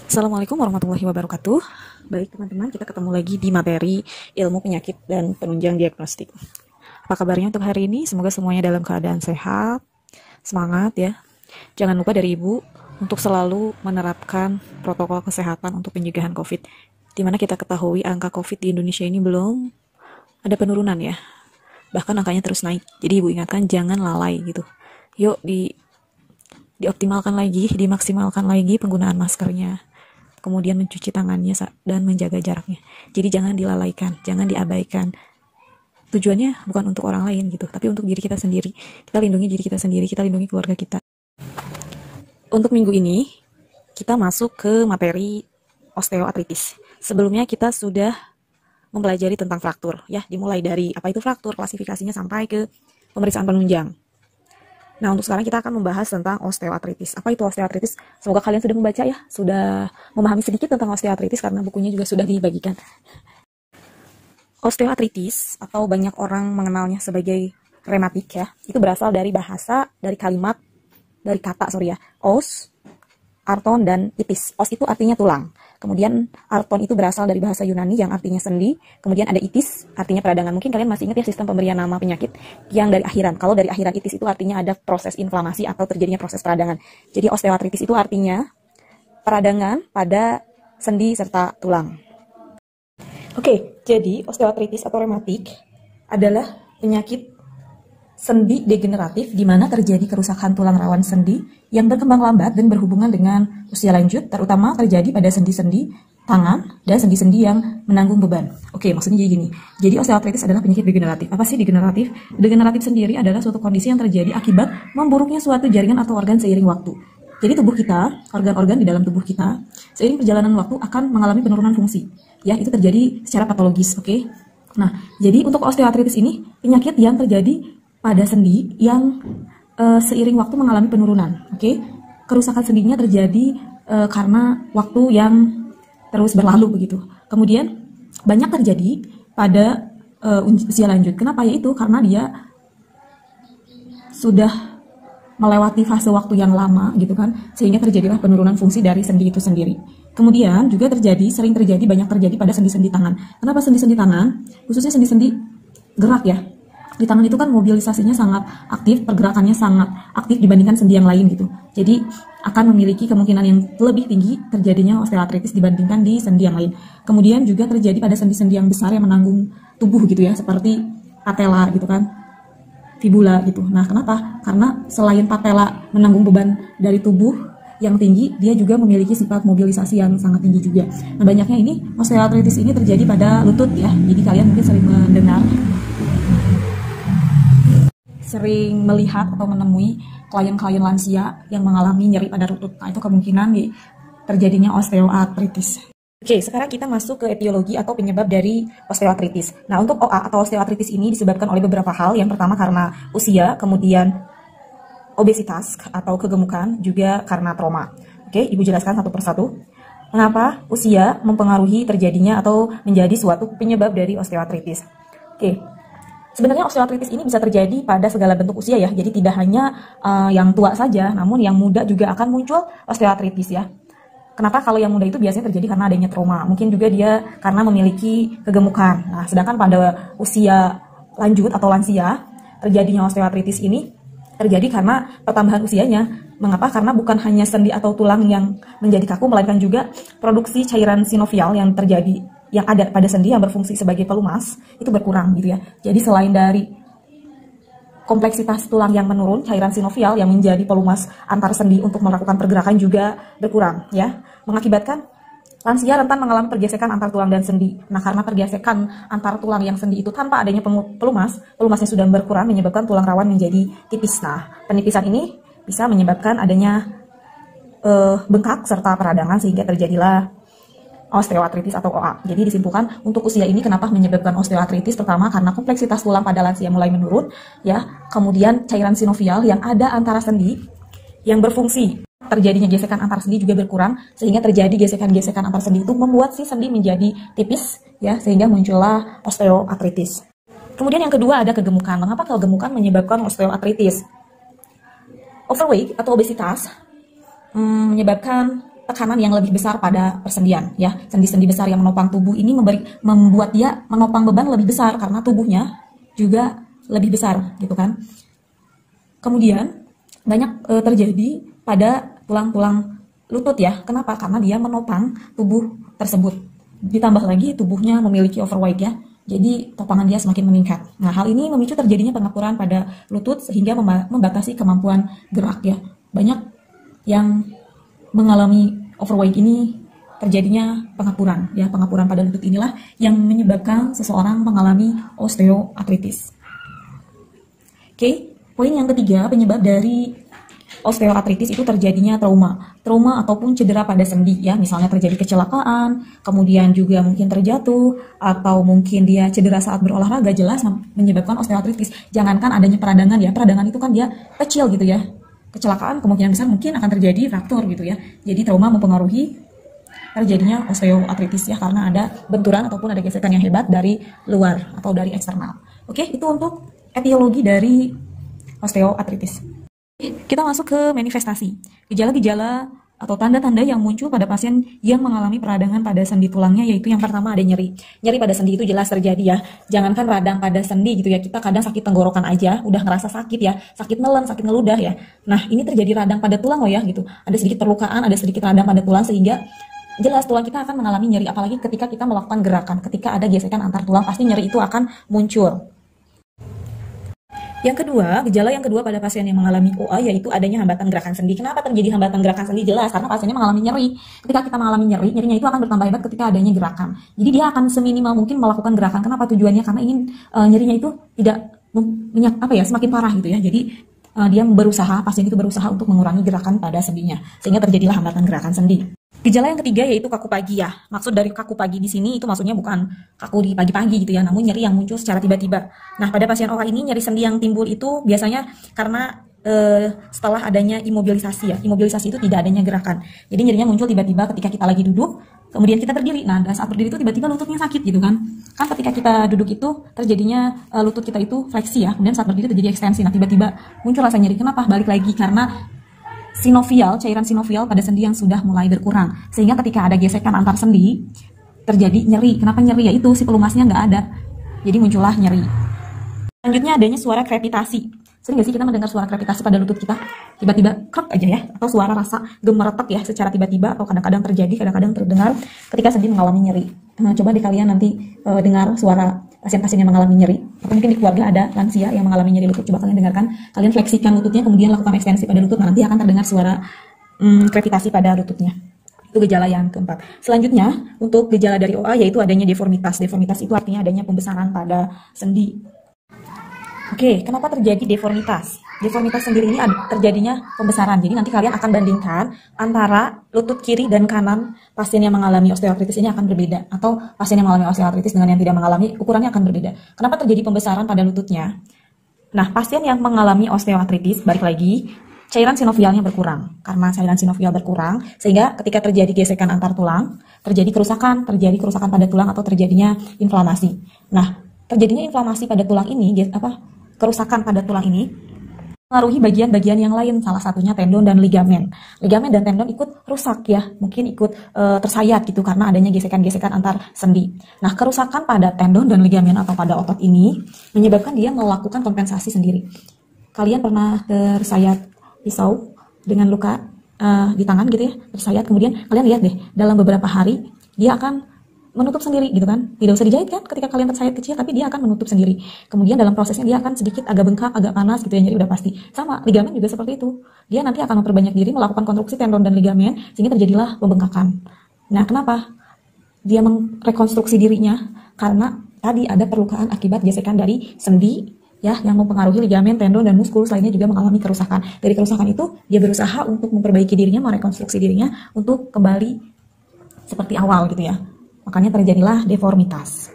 Assalamualaikum warahmatullahi wabarakatuh. Baik teman-teman, kita ketemu lagi di materi ilmu penyakit dan penunjang diagnostik. Apa kabarnya untuk hari ini? Semoga semuanya dalam keadaan sehat, semangat ya. Jangan lupa dari Ibu untuk selalu menerapkan protokol kesehatan untuk pencegahan COVID. Dimana kita ketahui angka COVID di Indonesia ini belum ada penurunan ya. Bahkan angkanya terus naik. Jadi Ibu ingatkan jangan lalai gitu. Yuk dioptimalkan lagi, dimaksimalkan lagi penggunaan maskernya. Kemudian mencuci tangannya dan menjaga jaraknya. Jadi jangan dilalaikan, jangan diabaikan. Tujuannya bukan untuk orang lain gitu, tapi untuk diri kita sendiri. Kita lindungi diri kita sendiri, kita lindungi keluarga kita. Untuk minggu ini, kita masuk ke materi osteoartritis. Sebelumnya kita sudah mempelajari tentang fraktur, ya, dimulai dari apa itu fraktur, klasifikasinya sampai ke pemeriksaan penunjang. Nah, untuk sekarang kita akan membahas tentang osteoartritis. Apa itu osteoartritis? Semoga kalian sudah membaca ya, sudah memahami sedikit tentang osteoartritis karena bukunya juga sudah dibagikan. Osteoartritis atau banyak orang mengenalnya sebagai rematik ya, itu berasal dari os, arton, dan itis. Os itu artinya tulang. Kemudian arton itu berasal dari bahasa Yunani yang artinya sendi. Kemudian ada itis, artinya peradangan. Mungkin kalian masih ingat ya sistem pemberian nama penyakit yang dari akhiran. Kalau dari akhiran itis itu artinya ada proses inflamasi atau terjadinya proses peradangan. Jadi osteoartritis itu artinya peradangan pada sendi serta tulang. Oke, jadi osteoartritis atau rematik adalah penyakit sendi degeneratif di mana terjadi kerusakan tulang rawan sendi yang berkembang lambat dan berhubungan dengan usia lanjut, terutama terjadi pada sendi-sendi tangan dan sendi-sendi yang menanggung beban. Oke, maksudnya jadi gini. Jadi osteoartritis adalah penyakit degeneratif. Apa sih degeneratif? Degeneratif sendiri adalah suatu kondisi yang terjadi akibat memburuknya suatu jaringan atau organ seiring waktu. Jadi tubuh kita, organ-organ di dalam tubuh kita, seiring perjalanan waktu akan mengalami penurunan fungsi. Ya, itu terjadi secara patologis, oke? Nah, jadi untuk osteoartritis ini penyakit yang terjadi pada sendi yang seiring waktu mengalami penurunan, oke? Kerusakan sendinya terjadi karena waktu yang terus berlalu begitu. Kemudian banyak terjadi pada usia lanjut. Kenapa? Yaitu karena dia sudah melewati fase waktu yang lama gitu kan, sehingga terjadilah penurunan fungsi dari sendi itu sendiri. Kemudian juga sering terjadi banyak terjadi pada sendi-sendi tangan. Kenapa sendi-sendi tangan? Khususnya sendi-sendi gerak ya. Di tangan itu kan mobilisasinya sangat aktif, pergerakannya sangat aktif dibandingkan sendi yang lain gitu. Jadi akan memiliki kemungkinan yang lebih tinggi terjadinya osteoartritis dibandingkan di sendi yang lain. Kemudian juga terjadi pada sendi-sendi yang besar yang menanggung tubuh gitu ya, seperti patella gitu kan, fibula gitu. Nah, kenapa? Karena selain patella menanggung beban dari tubuh yang tinggi, dia juga memiliki sifat mobilisasi yang sangat tinggi juga. Nah, banyaknya ini osteoartritis ini terjadi pada lutut ya. Jadi kalian mungkin sering melihat atau menemui klien-klien lansia yang mengalami nyeri pada lutut. Nah, itu kemungkinan terjadinya osteoartritis. Oke, sekarang kita masuk ke etiologi atau penyebab dari osteoartritis. Nah, untuk OA atau osteoartritis ini disebabkan oleh beberapa hal. Yang pertama karena usia, kemudian obesitas atau kegemukan, juga karena trauma. Oke, Ibu jelaskan satu persatu. Mengapa usia mempengaruhi terjadinya atau menjadi suatu penyebab dari osteoartritis? Oke. Sebenarnya osteoartritis ini bisa terjadi pada segala bentuk usia ya, jadi tidak hanya yang tua saja, namun yang muda juga akan muncul osteoartritis ya. Kenapa? Kalau yang muda itu biasanya terjadi karena adanya trauma, mungkin juga dia karena memiliki kegemukan. Nah, sedangkan pada usia lanjut atau lansia, terjadinya osteoartritis ini terjadi karena pertambahan usianya. Mengapa? Karena bukan hanya sendi atau tulang yang menjadi kaku, melainkan juga produksi cairan sinovial yang ada pada sendi yang berfungsi sebagai pelumas itu berkurang gitu ya. Jadi selain dari kompleksitas tulang yang menurun, cairan sinovial yang menjadi pelumas antar sendi untuk melakukan pergerakan juga berkurang ya, mengakibatkan lansia rentan mengalami pergesekan antar tulang dan sendi. Nah, karena pergesekan antar tulang yang sendi itu tanpa adanya pelumasnya sudah berkurang, menyebabkan tulang rawan menjadi tipis. Nah, penipisan ini bisa menyebabkan adanya bengkak serta peradangan sehingga terjadilah osteoartritis atau OA. Jadi disimpulkan untuk usia ini kenapa menyebabkan osteoartritis? Pertama karena kompleksitas tulang pada lansia mulai menurun ya. Kemudian cairan sinovial yang ada antara sendi yang berfungsi, terjadinya gesekan antar sendi juga berkurang sehingga terjadi gesekan-gesekan antar sendi itu membuat si sendi menjadi tipis ya, sehingga muncullah osteoartritis. Kemudian yang kedua ada kegemukan. Mengapa kegemukan menyebabkan osteoartritis? Overweight atau obesitas menyebabkan tekanan yang lebih besar pada persendian ya. Sendi-sendi besar yang menopang tubuh ini membuat dia menopang beban lebih besar karena tubuhnya juga lebih besar gitu kan. Kemudian banyak terjadi pada tulang-tulang lutut ya. Kenapa? Karena dia menopang tubuh tersebut. Ditambah lagi tubuhnya memiliki overweight ya. Jadi topangan dia semakin meningkat. Nah, hal ini memicu terjadinya pengapuran pada lutut sehingga membatasi kemampuan gerak ya. Banyak yang mengalami overweight ini terjadinya pengapuran ya. Pengapuran pada lutut inilah yang menyebabkan seseorang mengalami osteoartritis. Oke, poin yang ketiga, penyebab dari osteoartritis itu terjadinya trauma ataupun cedera pada sendi ya, misalnya terjadi kecelakaan, kemudian juga mungkin terjatuh, atau mungkin dia cedera saat berolahraga, jelas menyebabkan osteoartritis. Jangankan adanya peradangan ya, peradangan itu kan dia kecil gitu ya, kecelakaan kemungkinan besar mungkin akan terjadi fraktur gitu ya. Jadi trauma mempengaruhi terjadinya osteoartritis ya, karena ada benturan ataupun ada gesekan yang hebat dari luar atau dari eksternal. Oke, itu untuk etiologi dari osteoartritis. Kita masuk ke manifestasi. Gejala-gejala atau tanda-tanda yang muncul pada pasien yang mengalami peradangan pada sendi tulangnya, yaitu yang pertama ada nyeri. Nyeri pada sendi itu jelas terjadi ya. Jangankan radang pada sendi gitu ya, kita kadang sakit tenggorokan aja udah ngerasa sakit ya, sakit nelen, sakit ngeludah ya. Nah, ini terjadi radang pada tulang loh ya gitu. Ada sedikit perlukaan, ada sedikit radang pada tulang sehingga jelas tulang kita akan mengalami nyeri, apalagi ketika kita melakukan gerakan. Ketika ada gesekan antar tulang, pasti nyeri itu akan muncul. Yang kedua, gejala yang kedua pada pasien yang mengalami OA yaitu adanya hambatan gerakan sendi. Kenapa terjadi hambatan gerakan sendi? Jelas karena pasiennya mengalami nyeri. Ketika kita mengalami nyeri, nyerinya itu akan bertambah hebat ketika adanya gerakan. Jadi dia akan seminimal mungkin melakukan gerakan. Kenapa tujuannya? Karena ingin nyerinya itu tidak semakin parah gitu ya. Jadi dia pasien itu berusaha untuk mengurangi gerakan pada sendinya, sehingga terjadilah hambatan gerakan sendi. Gejala yang ketiga yaitu kaku pagi ya. Maksud dari kaku pagi di sini itu maksudnya bukan kaku di pagi-pagi gitu ya, namun nyeri yang muncul secara tiba-tiba. Nah, pada pasien OA ini nyeri sendi yang timbul itu biasanya karena setelah adanya imobilisasi ya. Imobilisasi itu tidak adanya gerakan. Jadi nyerinya muncul tiba-tiba ketika kita lagi duduk, kemudian kita berdiri. Nah, dan saat berdiri itu tiba-tiba lututnya sakit gitu kan. Kan ketika kita duduk itu terjadinya lutut kita itu fleksi ya. Kemudian saat berdiri terjadi ekstensi. Nah, tiba-tiba muncul rasa nyeri. Kenapa? Balik lagi karena cairan sinovial pada sendi yang sudah mulai berkurang. Sehingga ketika ada gesekan antar sendi, terjadi nyeri. Kenapa nyeri? Yaitu si pelumasnya nggak ada. Jadi muncullah nyeri. Selanjutnya adanya suara krepitasi. Sering nggak sih kita mendengar suara krepitasi pada lutut kita? Tiba-tiba krek aja ya. Atau suara rasa gemeretak ya secara tiba-tiba, atau kadang-kadang terjadi, kadang-kadang terdengar ketika sendi mengalami nyeri. Nah, coba di kalian nanti dengar suara pasien-pasien yang mengalami nyeri, atau mungkin di keluarga ada lansia yang mengalami nyeri lutut. Coba kalian dengarkan, kalian fleksikan lututnya, kemudian lakukan ekstensi pada lutut. Nah, nanti akan terdengar suara krepitasi pada lututnya. Itu gejala yang keempat. Selanjutnya, untuk gejala dari OA yaitu adanya deformitas. Deformitas itu artinya adanya pembesaran pada sendi. Oke, kenapa terjadi deformitas? Deformitas sendiri ini terjadinya pembesaran. Jadi nanti kalian akan bandingkan antara lutut kiri dan kanan pasien yang mengalami osteoartritis ini akan berbeda. Atau pasien yang mengalami osteoartritis dengan yang tidak mengalami, ukurannya akan berbeda. Kenapa terjadi pembesaran pada lututnya? Nah, pasien yang mengalami osteoartritis, balik lagi, cairan sinovialnya berkurang. Karena cairan sinovial berkurang, sehingga ketika terjadi gesekan antar tulang, terjadi kerusakan pada tulang atau terjadinya inflamasi. Nah, terjadinya inflamasi pada tulang ini, kerusakan pada tulang ini mengaruhi bagian-bagian yang lain, salah satunya tendon dan ligamen. Ligamen dan tendon ikut rusak ya, mungkin ikut tersayat gitu karena adanya gesekan-gesekan antar sendi. Nah, kerusakan pada tendon dan ligamen atau pada otot ini menyebabkan dia melakukan kompensasi sendiri. Kalian pernah tersayat pisau dengan luka di tangan gitu ya, tersayat, kemudian kalian lihat deh, dalam beberapa hari dia akan menutup sendiri gitu kan. Tidak usah dijahit kan ketika kalian tersayat kecil, tapi dia akan menutup sendiri. Kemudian dalam prosesnya dia akan sedikit agak bengkak, agak panas gitu ya, jadi udah pasti. Sama ligamen juga seperti itu. Dia nanti akan memperbanyak diri, melakukan konstruksi tendon dan ligamen sehingga terjadilah pembengkakan. Nah, kenapa dia merekonstruksi dirinya? Karena tadi ada perlukaan akibat gesekan dari sendi ya, yang mempengaruhi ligamen, tendon dan muskulus lainnya juga mengalami kerusakan. Dari kerusakan itu dia berusaha untuk memperbaiki dirinya, merekonstruksi dirinya untuk kembali seperti awal gitu ya. Makanya terjadilah deformitas.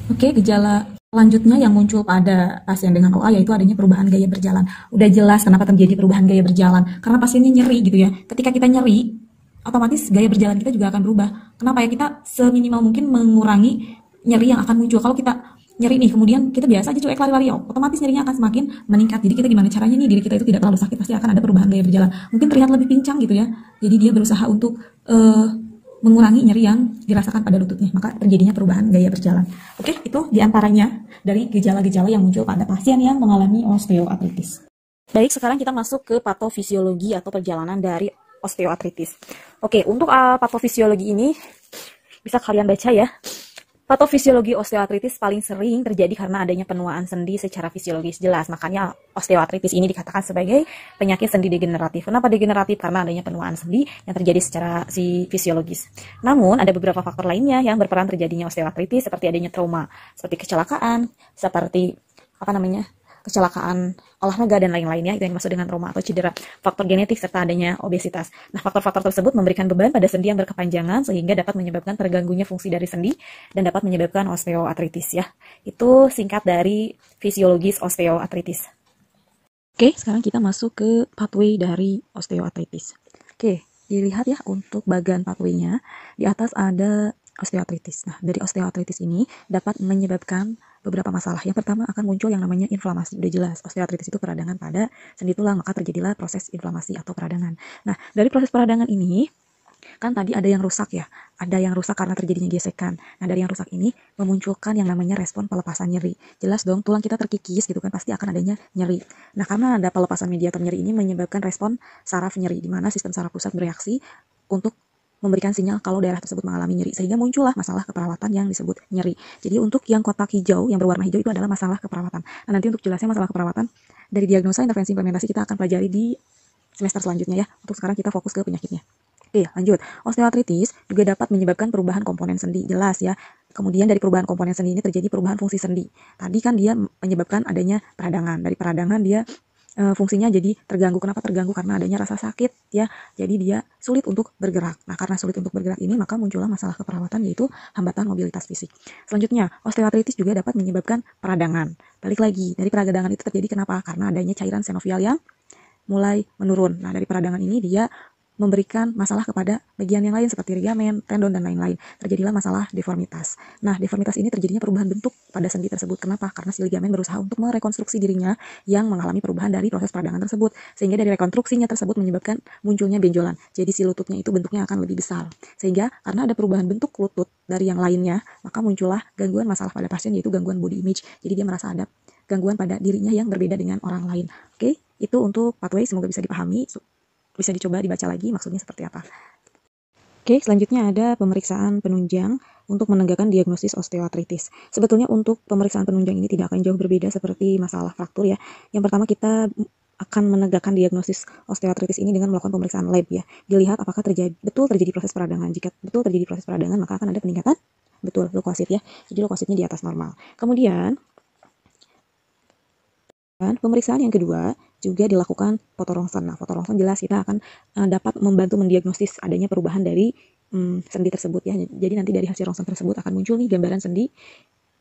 Oke, gejala selanjutnya yang muncul pada pasien dengan OA yaitu adanya perubahan gaya berjalan. Udah jelas kenapa terjadi perubahan gaya berjalan. Karena pasiennya nyeri gitu ya. Ketika kita nyeri, otomatis gaya berjalan kita juga akan berubah. Kenapa ya? Kita seminimal mungkin mengurangi nyeri yang akan muncul. Kalau kita nyeri nih, kemudian kita biasa aja cuek lari-lari, otomatis nyerinya akan semakin meningkat. Jadi kita gimana caranya nih diri kita itu tidak terlalu sakit, pasti akan ada perubahan gaya berjalan. Mungkin terlihat lebih pincang gitu ya. Jadi dia berusaha untuk eh, mengurangi nyeri yang dirasakan pada lututnya, maka terjadinya perubahan gaya berjalan. Oke, itu diantaranya dari gejala-gejala yang muncul pada pasien yang mengalami osteoartritis. Baik, sekarang kita masuk ke patofisiologi atau perjalanan dari osteoartritis. Oke, untuk patofisiologi ini bisa kalian baca ya. Patofisiologi osteoartritis paling sering terjadi karena adanya penuaan sendi secara fisiologis jelas. Makanya osteoartritis ini dikatakan sebagai penyakit sendi degeneratif. Kenapa degeneratif? Karena adanya penuaan sendi yang terjadi secara fisiologis. Namun ada beberapa faktor lainnya yang berperan terjadinya osteoartritis, seperti adanya trauma, seperti kecelakaan, seperti kecelakaan olahraga dan lain-lainnya, itu yang dimaksud dengan trauma atau cedera, faktor genetik serta adanya obesitas. Nah, faktor-faktor tersebut memberikan beban pada sendi yang berkepanjangan sehingga dapat menyebabkan terganggunya fungsi dari sendi dan dapat menyebabkan osteoartritis ya. Itu singkat dari fisiologis osteoartritis. Oke, sekarang kita masuk ke pathway dari osteoartritis. Oke, dilihat ya untuk bagian pathway-nya. Di atas ada osteoartritis. Nah, dari osteoartritis ini dapat menyebabkan beberapa masalah. Yang pertama akan muncul yang namanya inflamasi. Udah jelas, osteoartritis itu peradangan pada sendi tulang, maka terjadilah proses inflamasi atau peradangan. Nah, dari proses peradangan ini, kan tadi ada yang rusak ya, ada yang rusak karena terjadinya gesekan. Nah, dari yang rusak ini memunculkan yang namanya respon pelepasan nyeri. Jelas dong, tulang kita terkikis gitu kan, pasti akan adanya nyeri. Nah, karena ada pelepasan mediator nyeri ini menyebabkan respon saraf nyeri, di mana sistem saraf pusat bereaksi untuk memberikan sinyal kalau daerah tersebut mengalami nyeri, sehingga muncullah masalah keperawatan yang disebut nyeri. Jadi untuk yang kotak hijau, yang berwarna hijau itu adalah masalah keperawatan. Nah, nanti untuk jelasnya masalah keperawatan dari diagnosa, intervensi, implementasi kita akan pelajari di semester selanjutnya ya. Untuk sekarang kita fokus ke penyakitnya. Oke, lanjut. Osteoartritis juga dapat menyebabkan perubahan komponen sendi, jelas ya. Kemudian dari perubahan komponen sendi ini terjadi perubahan fungsi sendi. Tadi kan dia menyebabkan adanya peradangan. Dari peradangan dia fungsinya jadi terganggu. Kenapa terganggu? Karena adanya rasa sakit ya. Jadi dia sulit untuk bergerak. Nah, karena sulit untuk bergerak ini maka muncullah masalah keperawatan, yaitu hambatan mobilitas fisik. Selanjutnya, osteoartritis juga dapat menyebabkan peradangan. Balik lagi, dari peradangan itu terjadi kenapa? Karena adanya cairan sinovial yang mulai menurun. Nah, dari peradangan ini dia memberikan masalah kepada bagian yang lain seperti ligamen, tendon, dan lain-lain. Terjadilah masalah deformitas. Nah, deformitas ini terjadinya perubahan bentuk pada sendi tersebut. Kenapa? Karena si ligamen berusaha untuk merekonstruksi dirinya yang mengalami perubahan dari proses peradangan tersebut. Sehingga dari rekonstruksinya tersebut menyebabkan munculnya benjolan. Jadi si lututnya itu bentuknya akan lebih besar. Sehingga karena ada perubahan bentuk lutut dari yang lainnya, maka muncullah gangguan masalah pada pasien, yaitu gangguan body image. Jadi dia merasa ada gangguan pada dirinya yang berbeda dengan orang lain. Oke, itu untuk pathway, semoga bisa dipahami. Bisa dicoba dibaca lagi maksudnya seperti apa. Oke, selanjutnya ada pemeriksaan penunjang untuk menegakkan diagnosis osteoartritis. Sebetulnya untuk pemeriksaan penunjang ini tidak akan jauh berbeda seperti masalah fraktur ya. Yang pertama kita akan menegakkan diagnosis osteoartritis ini dengan melakukan pemeriksaan lab ya. Dilihat apakah betul terjadi proses peradangan. Jika betul terjadi proses peradangan, maka akan ada peningkatan betul leukosit ya. Jadi leukositnya di atas normal. Kemudian pemeriksaan yang kedua juga dilakukan fotorongsen. Nah, fotorongsen jelas kita akan dapat membantu mendiagnosis adanya perubahan dari sendi tersebut ya. Jadi nanti dari hasil rongsen tersebut akan muncul nih gambaran sendi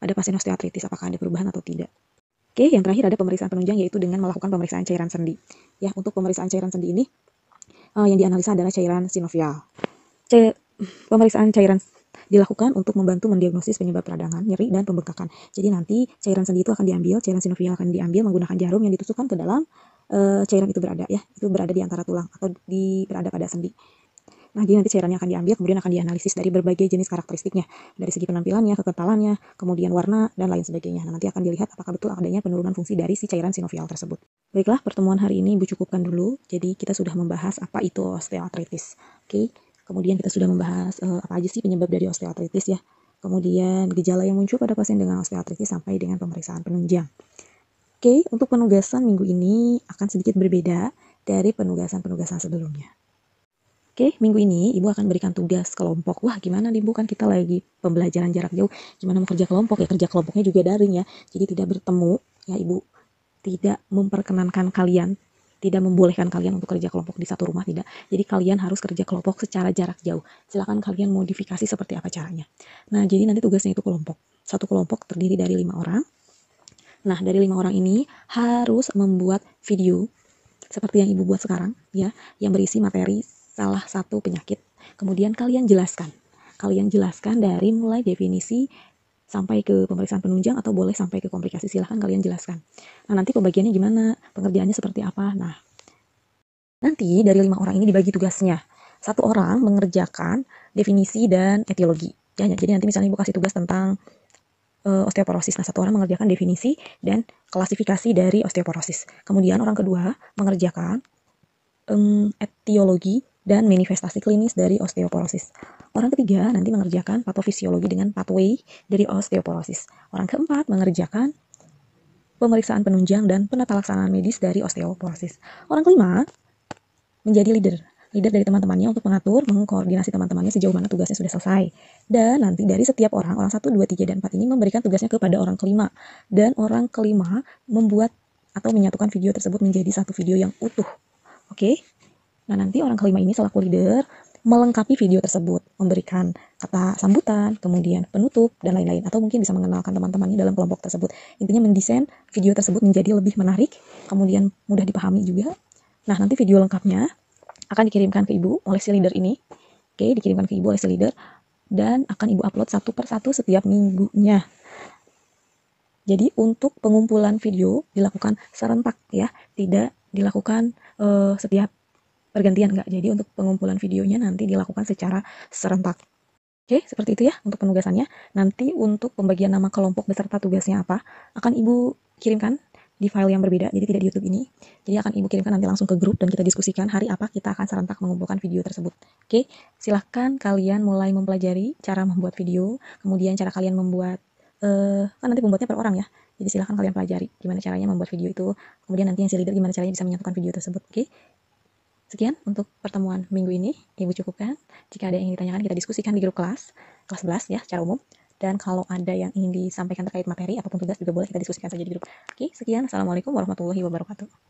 pada pasien osteoartritis, apakah ada perubahan atau tidak. Oke, yang terakhir ada pemeriksaan penunjang, yaitu dengan melakukan pemeriksaan cairan sendi. Ya, untuk pemeriksaan cairan sendi ini yang dianalisa adalah cairan sinovial. Pemeriksaan cairan dilakukan untuk membantu mendiagnosis penyebab peradangan, nyeri, dan pembengkakan. Jadi nanti cairan sendi itu akan diambil, cairan sinovial akan diambil menggunakan jarum yang ditusukkan ke dalam cairan itu berada ya. Itu berada di antara tulang atau berada pada sendi. Nah, jadi nanti cairannya akan diambil, kemudian akan dianalisis dari berbagai jenis karakteristiknya. Dari segi penampilannya, kekentalannya, kemudian warna, dan lain sebagainya. Nah, nanti akan dilihat apakah betul adanya penurunan fungsi dari si cairan sinovial tersebut. Baiklah, pertemuan hari ini Ibu cukupkan dulu. Jadi kita sudah membahas apa itu osteoartritis. Oke. Kemudian kita sudah membahas apa aja sih penyebab dari osteoartritis ya. Kemudian gejala yang muncul pada pasien dengan osteoartritis sampai dengan pemeriksaan penunjang. Oke, untuk penugasan minggu ini akan sedikit berbeda dari penugasan-penugasan sebelumnya. Oke, minggu ini Ibu akan berikan tugas kelompok. Wah, gimana nih Bu, kan kita lagi pembelajaran jarak jauh. Gimana mau kerja kelompok? Ya kerja kelompoknya juga daring ya. Jadi tidak bertemu ya Ibu. Tidak memperkenankan kalian, tidak membolehkan kalian untuk kerja kelompok di satu rumah, tidak. Jadi kalian harus kerja kelompok secara jarak jauh. Silakan kalian modifikasi seperti apa caranya. Nah, jadi nanti tugasnya itu kelompok. Satu kelompok terdiri dari 5 orang. Nah, dari 5 orang ini harus membuat video seperti yang Ibu buat sekarang ya, yang berisi materi salah satu penyakit. Kemudian kalian jelaskan. Kalian jelaskan dari mulai definisi sampai ke pemeriksaan penunjang atau boleh sampai ke komplikasi, silahkan kalian jelaskan. Nah, nanti pembagiannya gimana? Pengerjaannya seperti apa? Nah, nanti dari 5 orang ini dibagi tugasnya. satu orang mengerjakan definisi dan etiologi. Ya, jadi nanti misalnya Ibu kasih tugas tentang osteoporosis. Nah, satu orang mengerjakan definisi dan klasifikasi dari osteoporosis. Kemudian orang kedua mengerjakan etiologi dan manifestasi klinis dari osteoporosis. Orang ketiga nanti mengerjakan patofisiologi dengan pathway dari osteoporosis. Orang keempat mengerjakan pemeriksaan penunjang dan penata laksanaan medis dari osteoporosis. Orang kelima menjadi leader dari teman-temannya untuk mengatur, mengkoordinasi teman-temannya sejauh mana tugasnya sudah selesai. Dan nanti dari setiap orang 1, 2, 3, dan 4 ini memberikan tugasnya kepada orang kelima. Dan orang kelima membuat atau menyatukan video tersebut menjadi satu video yang utuh. Oke? Nah, nanti orang kelima ini selaku leader melengkapi video tersebut, memberikan kata sambutan, kemudian penutup, dan lain-lain. Atau mungkin bisa mengenalkan teman-temannya dalam kelompok tersebut. Intinya mendesain video tersebut menjadi lebih menarik, kemudian mudah dipahami juga. Nah, nanti video lengkapnya akan dikirimkan ke Ibu oleh si leader ini. Oke, dikirimkan ke Ibu oleh si leader. Dan akan Ibu upload satu per satu setiap minggunya. Jadi untuk pengumpulan video dilakukan serentak ya, tidak dilakukan setiap bergantian enggak. Jadi untuk pengumpulan videonya nanti dilakukan secara serentak. Oke, seperti itu ya untuk penugasannya. Nanti untuk pembagian nama kelompok beserta tugasnya apa akan Ibu kirimkan di file yang berbeda, jadi tidak di YouTube ini. Jadi akan Ibu kirimkan nanti langsung ke grup dan kita diskusikan hari apa kita akan serentak mengumpulkan video tersebut. Oke, silahkan kalian mulai mempelajari cara membuat video, kemudian cara kalian membuat, kan nanti membuatnya per orang ya. Jadi silahkan kalian pelajari gimana caranya membuat video itu, kemudian nanti yang si leader gimana caranya bisa menyatukan video tersebut. Oke, sekian untuk pertemuan minggu ini, Ibu cukupkan. Jika ada yang ingin ditanyakan, kita diskusikan di grup kelas 11 ya, secara umum. Dan kalau ada yang ingin disampaikan terkait materi apapun tugas juga boleh kita diskusikan saja di grup. Oke, sekian. Assalamualaikum warahmatullahi wabarakatuh.